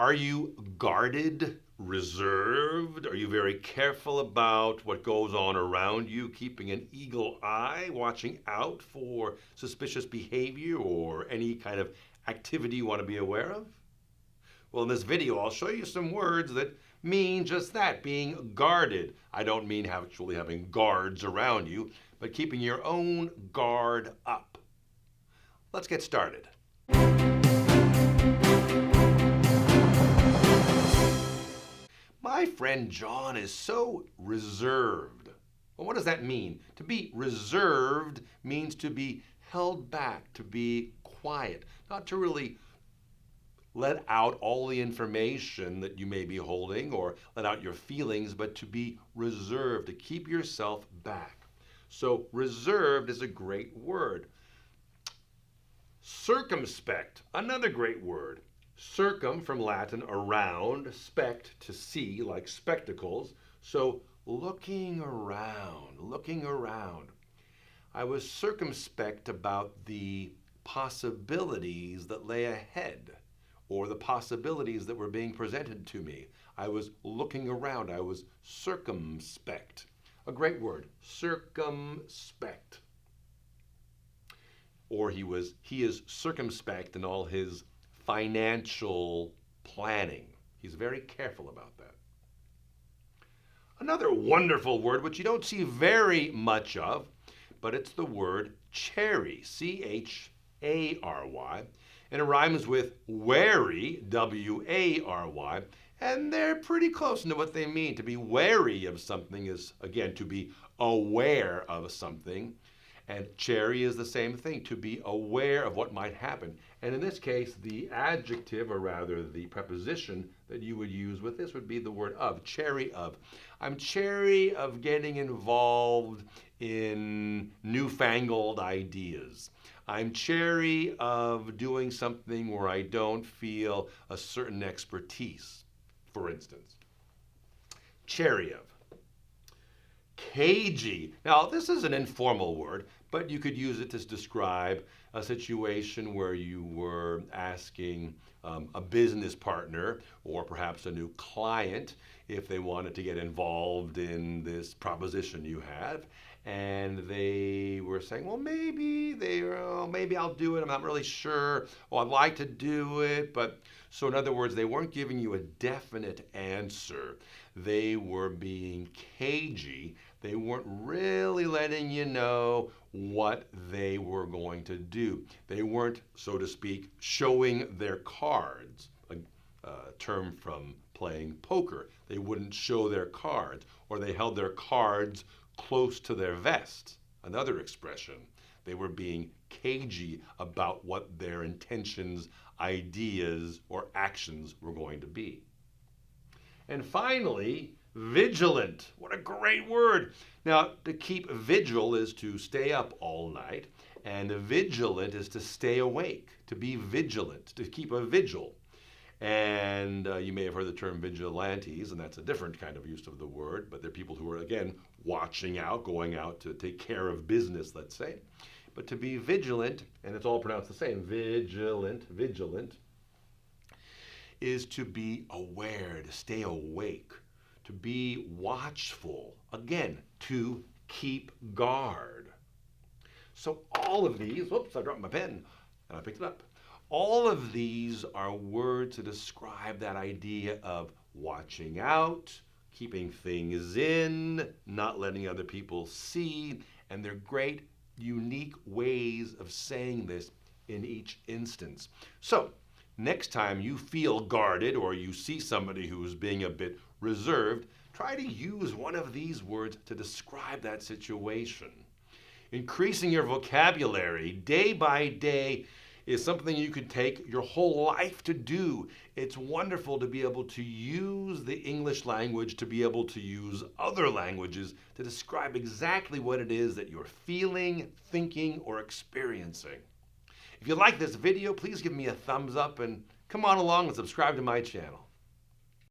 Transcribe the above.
Are you guarded, reserved? Are you very careful about what goes on around you, keeping an eagle eye, watching out for suspicious behavior or any kind of activity you want to be aware of? Well, in this video, I'll show you some words that mean just that, being guarded. I don't mean actually having guards around you, but keeping your own guard up. Let's get started. My friend John is so reserved. Well, what does that mean? To be reserved means to be held back, to be quiet, not to really let out all the information that you may be holding or let out your feelings, but to be reserved, to keep yourself back. So reserved is a great word. Circumspect, another great word. Circum from Latin around, spect to see, like spectacles. So looking around, looking around. I was circumspect about the possibilities that lay ahead, or the possibilities that were being presented to me. I was looking around. I was circumspect. A great word, circumspect. Or he is circumspect in all his financial planning. He's very careful about that. Another wonderful word, which you don't see very much of, but it's the word chary, C-H-A-R-Y. And it rhymes with wary, W-A-R-Y, and they're pretty close to what they mean. To be wary of something is, again, to be aware of something. And chary is the same thing, to be aware of what might happen. And in this case, the adjective, or rather the preposition that you would use with this would be the word of, chary of. I'm chary of getting involved in newfangled ideas. I'm chary of doing something where I don't feel a certain expertise, for instance. Chary of. Cagey. Now, this is an informal word, but you could use it to describe a situation where you were asking a business partner or perhaps a new client if they wanted to get involved in this proposition you have. And they were saying, well, maybe I'll do it. I'm not really sure. Oh, I'd like to do it. But so in other words, they weren't giving you a definite answer. They were being cagey. They weren't really letting you know what they were going to do. They weren't, so to speak, showing their cards, a term from playing poker. They wouldn't show their cards, or they held their cards close to their vest, another expression. They were being cagey about what their intentions, ideas, or actions were going to be. And finally, vigilant. What a great word. Now, to keep vigil is to stay up all night, and vigilant is to stay awake, to be vigilant, to keep a vigil. And you may have heard the term vigilantes, and that's a different kind of use of the word, but they're people who are, again, watching out, going out to take care of business, let's say. But to be vigilant, and it's all pronounced the same, vigilant, is to be aware, to stay awake, to be watchful, again, to keep guard. So all of these, whoops, I dropped my pen, and I picked it up. All of these are words to describe that idea of watching out, keeping things in, not letting other people see, and they're great, unique ways of saying this in each instance. So, next time you feel guarded or you see somebody who's being a bit reserved, try to use one of these words to describe that situation. Increasing your vocabulary day by day is something you could take your whole life to do. It's wonderful to be able to use the English language, to be able to use other languages to describe exactly what it is that you're feeling, thinking, or experiencing. If you like this video, please give me a thumbs up and come on along and subscribe to my channel.